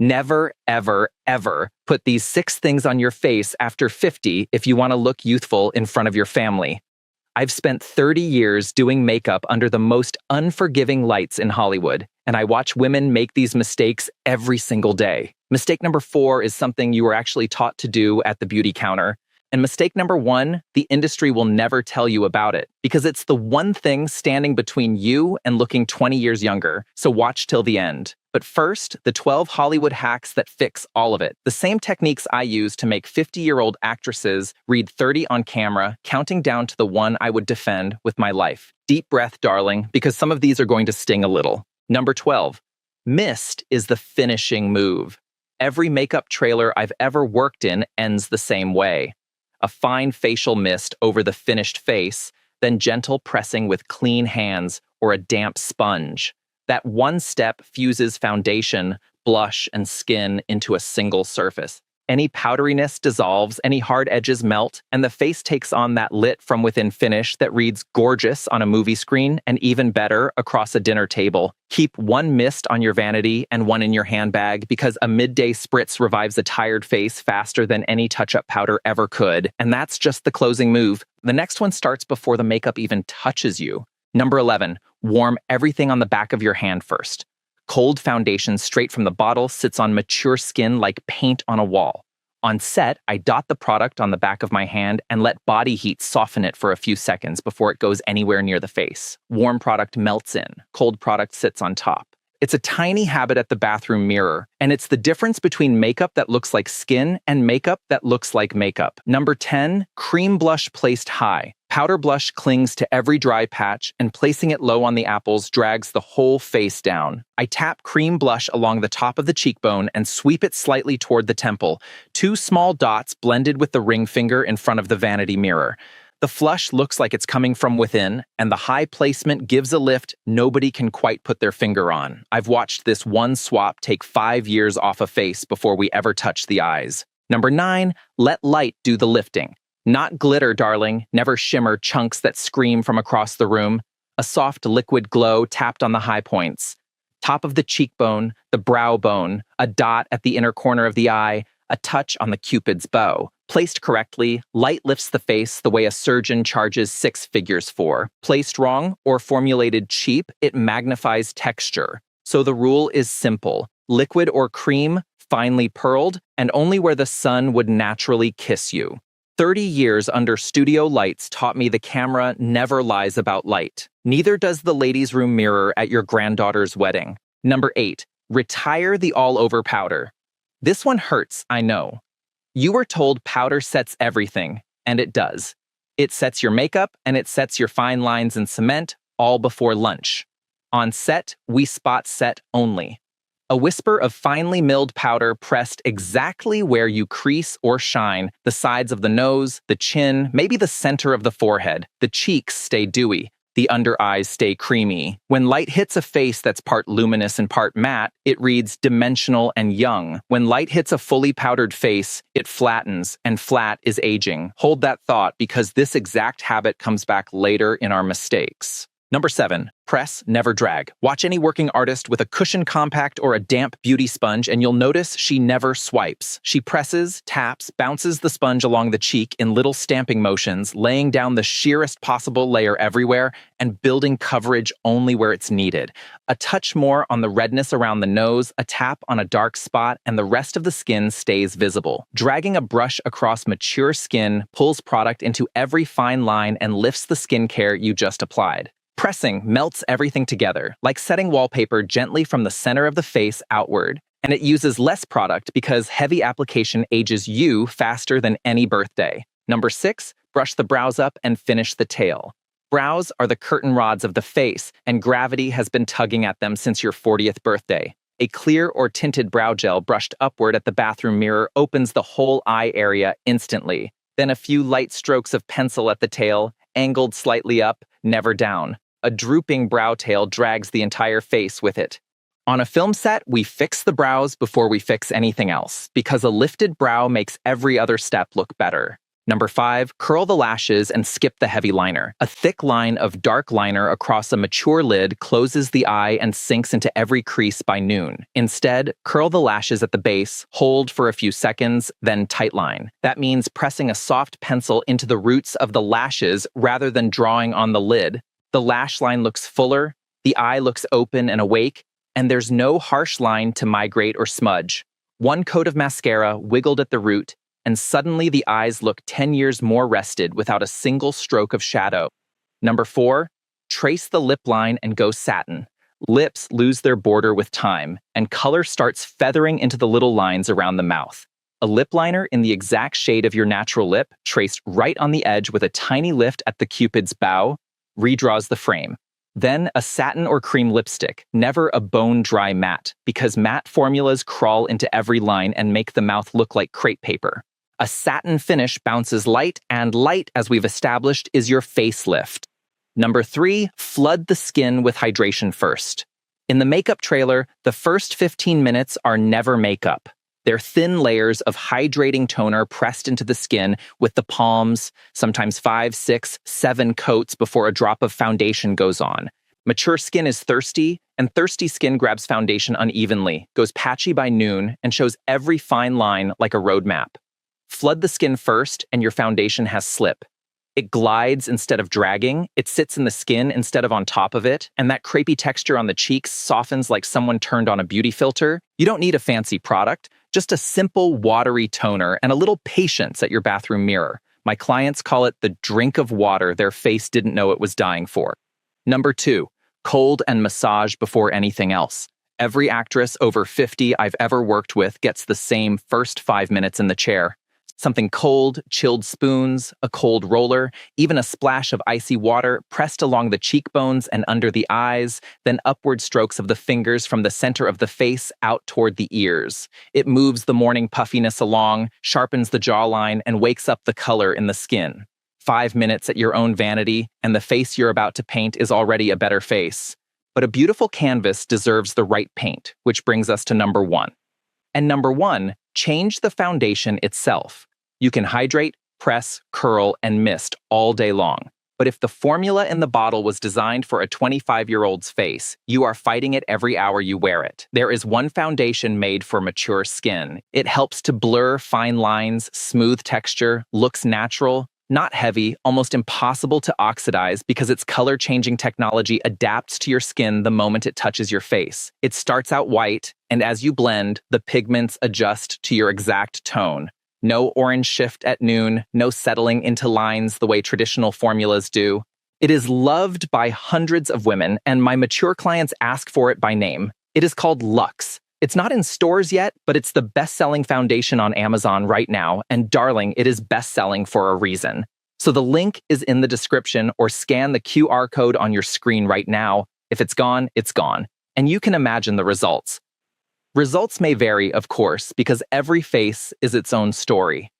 Never, ever, ever put these 6 things on your face after 50 if you want to look youthful in front of your family. I've spent 30 years doing makeup under the most unforgiving lights in Hollywood, and I watch women make these mistakes every single day. Mistake number 4 is something you were actually taught to do at the beauty counter. And mistake number 1, the industry will never tell you about it because it's the one thing standing between you and looking 20 years younger. So watch till the end. But first, the 12 Hollywood hacks that fix all of it. The same techniques I use to make 50-year-old actresses read 30 on camera, counting down to the one I would defend with my life. Deep breath, darling, because some of these are going to sting a little. Number 12, mist is the finishing move. Every makeup trailer I've ever worked in ends the same way. A fine facial mist over the finished face, then gentle pressing with clean hands or a damp sponge. That one step fuses foundation, blush, and skin into a single surface. Any powderiness dissolves, any hard edges melt, and the face takes on that lit from within finish that reads gorgeous on a movie screen and even better across a dinner table. Keep one mist on your vanity and one in your handbag because a midday spritz revives a tired face faster than any touch-up powder ever could. And that's just the closing move. The next one starts before the makeup even touches you. Number 11, warm everything on the back of your hand first. Cold foundation straight from the bottle sits on mature skin like paint on a wall. On set, I dot the product on the back of my hand and let body heat soften it for a few seconds before it goes anywhere near the face. Warm product melts in, cold product sits on top. It's a tiny habit at the bathroom mirror, and it's the difference between makeup that looks like skin and makeup that looks like makeup. Number 10, cream blush placed high. Powder blush clings to every dry patch, and placing it low on the apples drags the whole face down. I tap cream blush along the top of the cheekbone and sweep it slightly toward the temple, 2 small dots blended with the ring finger in front of the vanity mirror. The flush looks like it's coming from within, and the high placement gives a lift nobody can quite put their finger on. I've watched this one swap take 5 years off a face before we ever touch the eyes. Number 9, let light do the lifting. Not glitter, darling, never shimmer chunks that scream from across the room. A soft liquid glow tapped on the high points. Top of the cheekbone, the brow bone, a dot at the inner corner of the eye, a touch on the Cupid's bow. Placed correctly, light lifts the face the way a surgeon charges 6 figures for. Placed wrong or formulated cheap, it magnifies texture. So the rule is simple. Liquid or cream, finely pearled, and only where the sun would naturally kiss you. 30 years under studio lights taught me the camera never lies about light. Neither does the ladies' room mirror at your granddaughter's wedding. Number 8, retire the all-over powder. This one hurts, I know. You were told powder sets everything, and it does. It sets your makeup, and it sets your fine lines and cement, all before lunch. On set, we spot set only. A whisper of finely milled powder pressed exactly where you crease or shine, the sides of the nose, the chin, maybe the center of the forehead. The cheeks stay dewy. The under eyes stay creamy. When light hits a face that's part luminous and part matte, it reads dimensional and young. When light hits a fully powdered face, it flattens, and flat is aging. Hold that thought because this exact habit comes back later in our mistakes. Number 7, press, never drag. Watch any working artist with a cushion compact or a damp beauty sponge and you'll notice she never swipes. She presses, taps, bounces the sponge along the cheek in little stamping motions, laying down the sheerest possible layer everywhere and building coverage only where it's needed. A touch more on the redness around the nose, a tap on a dark spot, and the rest of the skin stays visible. Dragging a brush across mature skin pulls product into every fine line and lifts the skincare you just applied. Pressing melts everything together, like setting wallpaper gently from the center of the face outward. And it uses less product because heavy application ages you faster than any birthday. Number 6, brush the brows up and finish the tail. Brows are the curtain rods of the face, and gravity has been tugging at them since your 40th birthday. A clear or tinted brow gel brushed upward at the bathroom mirror opens the whole eye area instantly. Then a few light strokes of pencil at the tail, angled slightly up, never down. A drooping brow tail drags the entire face with it. On a film set, we fix the brows before we fix anything else, because a lifted brow makes every other step look better. Number 5, curl the lashes and skip the heavy liner. A thick line of dark liner across a mature lid closes the eye and sinks into every crease by noon. Instead, curl the lashes at the base, hold for a few seconds, then tightline. That means pressing a soft pencil into the roots of the lashes rather than drawing on the lid. The lash line looks fuller, the eye looks open and awake, and there's no harsh line to migrate or smudge. One coat of mascara wiggled at the root, and suddenly the eyes look 10 years more rested without a single stroke of shadow. Number 4, trace the lip line and go satin. Lips lose their border with time, and color starts feathering into the little lines around the mouth. A lip liner in the exact shade of your natural lip, traced right on the edge with a tiny lift at the cupid's bow, redraws the frame. Then a satin or cream lipstick, never a bone-dry matte, because matte formulas crawl into every line and make the mouth look like crepe paper. A satin finish bounces light, and light, as we've established, is your facelift. Number 3, flood the skin with hydration first. In the makeup trailer, the first 15 minutes are never makeup. They're thin layers of hydrating toner pressed into the skin with the palms, sometimes 5, 6, 7 coats before a drop of foundation goes on. Mature skin is thirsty, and thirsty skin grabs foundation unevenly, goes patchy by noon, and shows every fine line like a roadmap. Flood the skin first, and your foundation has slip. It glides instead of dragging, it sits in the skin instead of on top of it, and that crepey texture on the cheeks softens like someone turned on a beauty filter. You don't need a fancy product, just a simple, watery toner and a little patience at your bathroom mirror. My clients call it the drink of water their face didn't know it was dying for. Number 2, cold and massage before anything else. Every actress over 50 I've ever worked with gets the same first 5 minutes in the chair. Something cold, chilled spoons, a cold roller, even a splash of icy water pressed along the cheekbones and under the eyes, then upward strokes of the fingers from the center of the face out toward the ears. It moves the morning puffiness along, sharpens the jawline, and wakes up the color in the skin. 5 minutes at your own vanity, and the face you're about to paint is already a better face. But a beautiful canvas deserves the right paint, which brings us to number 1. And number 1, change the foundation itself. You can hydrate, press, curl, and mist all day long. But if the formula in the bottle was designed for a 25-year-old's face, you are fighting it every hour you wear it. There is one foundation made for mature skin. It helps to blur fine lines, smooth texture, looks natural, not heavy, almost impossible to oxidize because its color-changing technology adapts to your skin the moment it touches your face. It starts out white, and as you blend, the pigments adjust to your exact tone. No orange shift at noon, no settling into lines the way traditional formulas do. It is loved by hundreds of women, and my mature clients ask for it by name. It is called Luxe. It's not in stores yet, but it's the best-selling foundation on Amazon right now, and darling, it is best-selling for a reason. So the link is in the description, or scan the QR code on your screen right now. If it's gone, it's gone. And you can imagine the results. Results may vary, of course, because every face is its own story.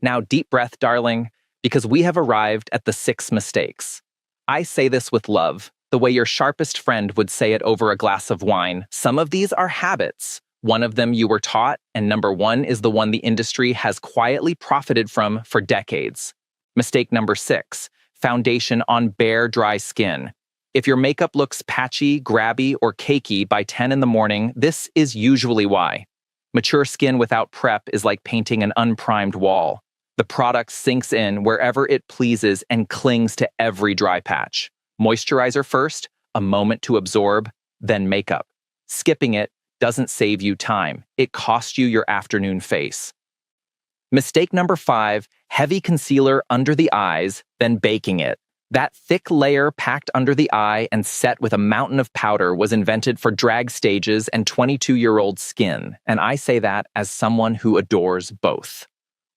Now, deep breath, darling, because we have arrived at the 6 mistakes. I say this with love, the way your sharpest friend would say it over a glass of wine. Some of these are habits. One of them you were taught, and number 1 is the one the industry has quietly profited from for decades. Mistake number 6, foundation on bare, dry skin. If your makeup looks patchy, grabby, or cakey by 10 in the morning, this is usually why. Mature skin without prep is like painting an unprimed wall. The product sinks in wherever it pleases and clings to every dry patch. Moisturizer first, a moment to absorb, then makeup. Skipping it doesn't save you time. It costs you your afternoon face. Mistake number 5, heavy concealer under the eyes, then baking it. That thick layer packed under the eye and set with a mountain of powder was invented for drag stages and 22-year-old skin, and I say that as someone who adores both.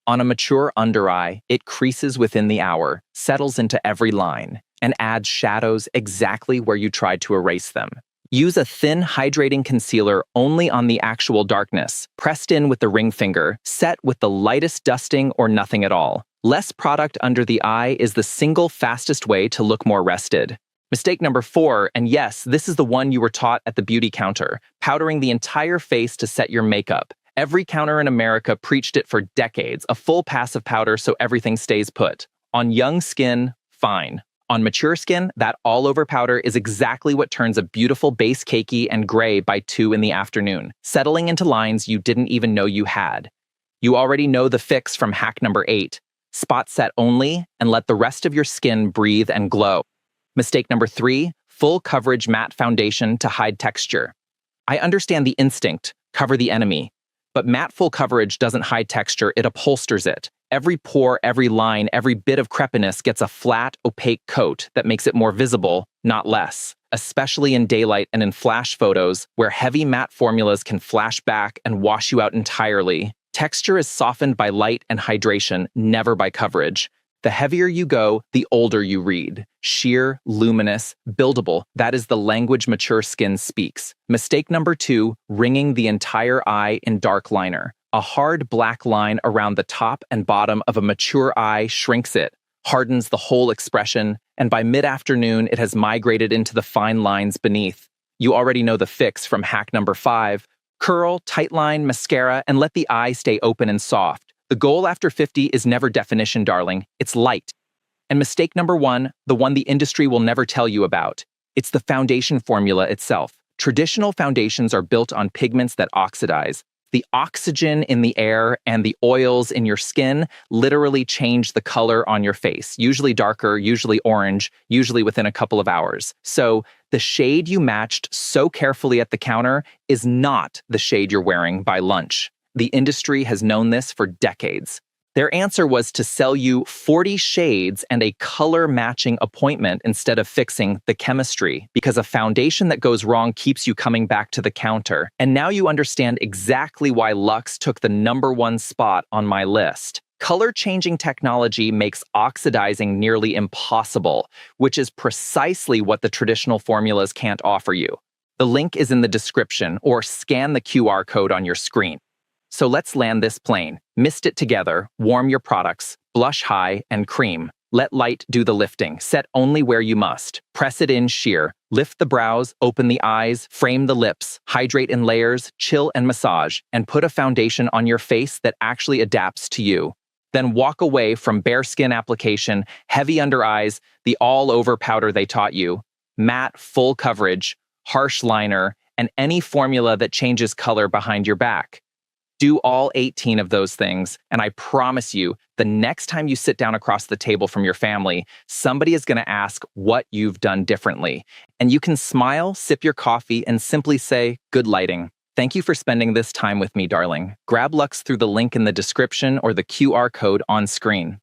On a mature under eye, it creases within the hour, settles into every line, and adds shadows exactly where you tried to erase them. Use a thin, hydrating concealer only on the actual darkness, pressed in with the ring finger, set with the lightest dusting or nothing at all. Less product under the eye is the single fastest way to look more rested. Mistake number 4, and yes, this is the one you were taught at the beauty counter, powdering the entire face to set your makeup. Every counter in America preached it for decades, a full pass of powder so everything stays put. On young skin, fine. On mature skin, that all-over powder is exactly what turns a beautiful base cakey and gray by 2 in the afternoon, settling into lines you didn't even know you had. You already know the fix from hack number 8. Spot set only and let the rest of your skin breathe and glow. Mistake number 3, full coverage matte foundation to hide texture. I understand the instinct, cover the enemy. But matte full coverage doesn't hide texture, it upholsters it. Every pore, every line, every bit of crepiness gets a flat, opaque coat that makes it more visible, not less, especially in daylight and in flash photos where heavy matte formulas can flash back and wash you out entirely. Texture is softened by light and hydration, never by coverage. The heavier you go, the older you read. Sheer, luminous, buildable, that is the language mature skin speaks. Mistake number 2, ringing the entire eye in dark liner. A hard black line around the top and bottom of a mature eye shrinks it, hardens the whole expression, and by mid-afternoon it has migrated into the fine lines beneath. You already know the fix from hack number 5. Curl, tightline, mascara, and let the eye stay open and soft. The goal after 50 is never definition, darling. It's light. And mistake number 1, the one the industry will never tell you about. It's the foundation formula itself. Traditional foundations are built on pigments that oxidize. The oxygen in the air and the oils in your skin literally change the color on your face, usually darker, usually orange, usually within a couple of hours. So the shade you matched so carefully at the counter is not the shade you're wearing by lunch. The industry has known this for decades. Their answer was to sell you 40 shades and a color-matching appointment instead of fixing the chemistry, because a foundation that goes wrong keeps you coming back to the counter. And now you understand exactly why Luxe took the #1 spot on my list. Color-changing technology makes oxidizing nearly impossible, which is precisely what the traditional formulas can't offer you. The link is in the description, or scan the QR code on your screen. So let's land this plane. Mist it together, warm your products, blush high, and cream. Let light do the lifting. Set only where you must. Press it in sheer. Lift the brows, open the eyes, frame the lips, hydrate in layers, chill and massage, and put a foundation on your face that actually adapts to you. Then walk away from bare skin application, heavy under eyes, the all-over powder they taught you, matte full coverage, harsh liner, and any formula that changes color behind your back. Do all 18 of those things, and I promise you, the next time you sit down across the table from your family, somebody is going to ask what you've done differently. And you can smile, sip your coffee, and simply say, good lighting. Thank you for spending this time with me, darling. Grab Luxe through the link in the description or the QR code on screen.